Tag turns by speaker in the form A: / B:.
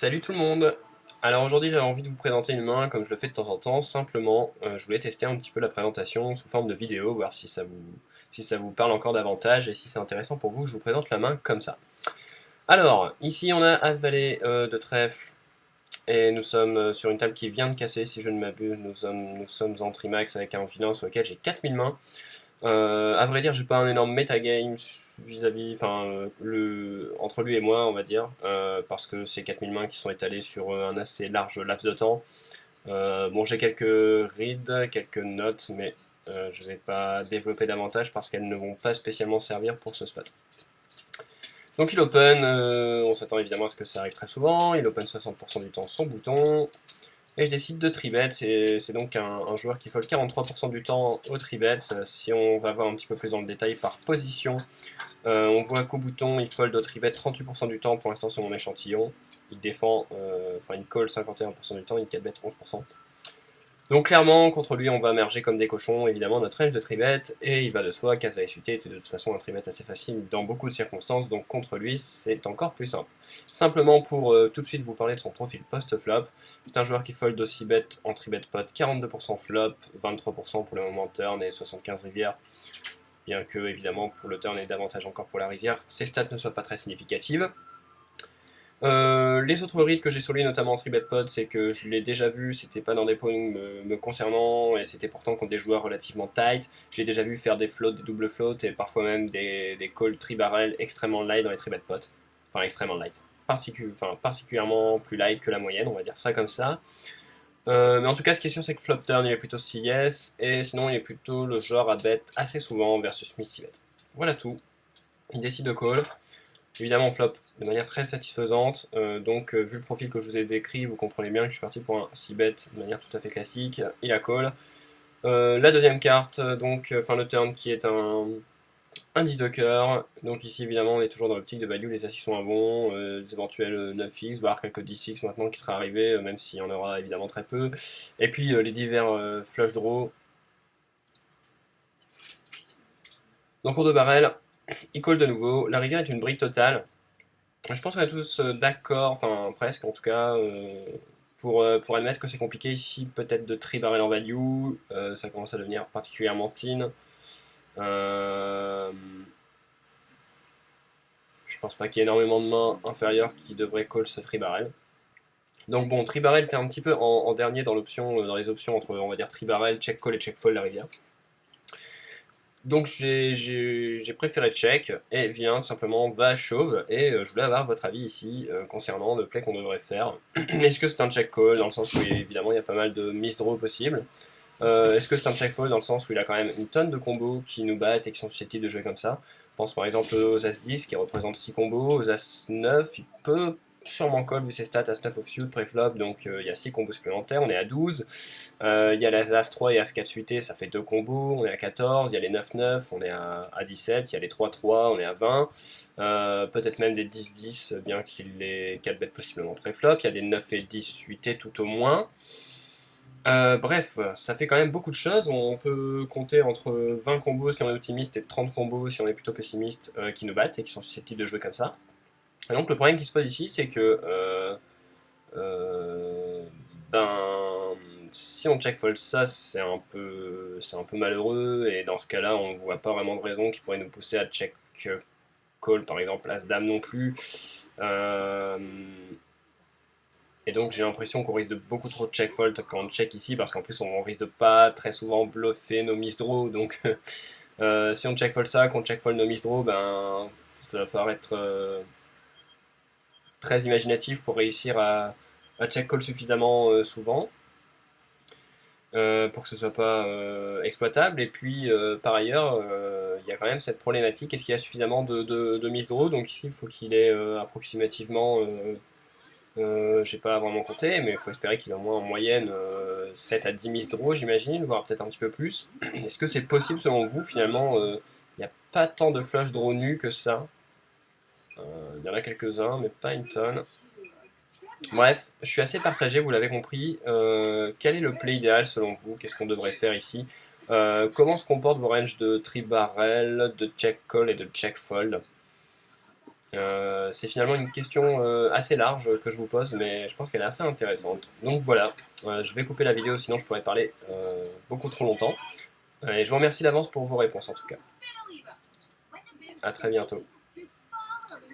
A: Salut tout le monde! Alors aujourd'hui j'avais envie de vous présenter une main comme je le fais de temps en temps, simplement je voulais tester un petit peu la présentation sous forme de vidéo, voir si ça vous parle encore davantage et si c'est intéressant pour vous, je vous présente la main comme ça. Alors, ici on a As-Valet de trèfle et nous sommes sur une table qui vient de casser si je ne m'abuse, nous sommes en trimax avec un vilain sur lequel j'ai 4000 mains. À vrai dire, j'ai pas un énorme metagame vis-à-vis, enfin, entre lui et moi, on va dire, parce que c'est 4000 mains qui sont étalées sur un assez large laps de temps. Bon, j'ai quelques reads, quelques notes, mais je vais pas développer davantage parce qu'elles ne vont pas spécialement servir pour ce spot. Donc il open, on s'attend évidemment à ce que ça arrive très souvent, il open 60% du temps son bouton, et je décide de tribet, c'est donc un joueur qui fold 43% du temps au tribet. Si on va voir un petit peu plus dans le détail par position, on voit qu'au bouton il fold au tribet 38% du temps pour l'instant sur mon échantillon. Il défend, enfin il call 51% du temps, il 4bet 11%. Donc clairement, contre lui, on va merger comme des cochons, évidemment, notre range de tribet, et il va de soi qu'As-Valet suité était de toute façon un tribet assez facile dans beaucoup de circonstances, donc contre lui, c'est encore plus simple. Simplement pour tout de suite vous parler de son profil post-flop, c'est un joueur qui fold aussi bet en tribet pot, 42% flop, 23% pour le moment turn et 75 rivières, bien que, évidemment, pour le turn et davantage encore pour la rivière, ses stats ne soient pas très significatives. Les autres reads que j'ai sur lui, notamment en tribet pod, c'est que je l'ai déjà vu, c'était pas dans des points me concernant, et c'était pourtant contre des joueurs relativement tight. J'ai déjà vu faire des floats, des doubles floats, et parfois même des calls tri-barrel extrêmement light dans les tribet pods. Enfin, extrêmement light. Particulièrement plus light que la moyenne, on va dire ça comme ça. Mais en tout cas, ce qui est sûr, c'est que flop turn, il est plutôt CS, et sinon, il est plutôt le genre à bet assez souvent versus miss bet. Voilà tout. Il décide de call. Évidemment, on flop de manière très satisfaisante. Donc, vu le profil que je vous ai décrit, vous comprenez bien que je suis parti pour un 6-bet de manière tout à fait classique. Il a call. La deuxième carte, donc, fin le turn, qui est un 10 de cœur. Donc, ici, évidemment, on est toujours dans l'optique de value. Les assis sont à bon. Des éventuels 9x, voire quelques 10x maintenant qui sera arrivé, même s'il y en aura évidemment très peu. Et puis, les divers flush draw. Donc, en deux barrels, il call de nouveau. La rivière est une brique totale. Je pense qu'on est tous d'accord, enfin presque en tout cas, pour admettre que c'est compliqué ici, peut-être de tri-barrel en value, ça commence à devenir particulièrement thin. Euh, je pense pas qu'il y ait énormément de mains inférieures qui devraient call ce tri-barrel. Donc bon, tri-barrel était un petit peu en dernier dans l'option, dans les options entre on va dire tri-barrel, check call et check fold la rivière. Donc j'ai préféré check et vient tout simplement va chauve et je voulais avoir votre avis ici concernant le play qu'on devrait faire. Est-ce que c'est un check call dans le sens où évidemment il y a pas mal de miss draw possibles. Est-ce que c'est un check fold dans le sens où il a quand même une tonne de combos qui nous battent et qui sont susceptibles de jouer comme ça. Je pense par exemple aux As-10 qui représentent 6 combos, aux As-9 il peut sûrement call vu ses stats As-9 offsuit pré-flop, donc il y a 6 combos supplémentaires, on est à 12. Il y a les As-3 et As-4 suités, ça fait 2 combos, on est à 14. Il y a les 9-9, on est à 17. Il y a les 3-3, on est à 20. Peut-être même des 10-10, bien qu'il les 4 bêtes possiblement pré-flop. Il y a des 9 et 10 suités tout au moins. Bref, ça fait quand même beaucoup de choses. On peut compter entre 20 combos si on est optimiste et 30 combos si on est plutôt pessimiste qui nous battent et qui sont susceptibles de jouer comme ça. Et donc le problème qui se pose ici, c'est que ben, si on check fold ça, c'est un peu malheureux, et dans ce cas-là, on voit pas vraiment de raison qui pourrait nous pousser à check call, par exemple, As-Dame non plus. Euh, et donc j'ai l'impression qu'on risque de beaucoup trop check fold quand on check ici, parce qu'en plus on risque de pas très souvent bluffer nos miss draw, donc si on check fold ça, qu'on check fold nos miss draw, ben ça va falloir être très imaginatif pour réussir à check call suffisamment souvent. Pour que ce soit pas exploitable. Et puis par ailleurs, il y a quand même cette problématique, est-ce qu'il y a suffisamment de miss draw. Donc ici il faut qu'il ait approximativement, j'ai pas vraiment compté, mais il faut espérer qu'il ait au moins en moyenne 7 à 10 miss draw, j'imagine, voire peut-être un petit peu plus. Est-ce que c'est possible selon vous? Finalement, il n'y a pas tant de flush draw nus que ça. Il y en a quelques-uns, mais pas une tonne. Bref, je suis assez partagé, vous l'avez compris. Quel est le play idéal selon vous? Qu'est-ce qu'on devrait faire ici? Comment se comportent vos ranges de tri-barrel, de check call et de check fold? C'est finalement une question assez large que je vous pose, mais je pense qu'elle est assez intéressante. Donc voilà, je vais couper la vidéo, sinon je pourrais parler beaucoup trop longtemps. Et je vous remercie d'avance pour vos réponses en tout cas. À très bientôt.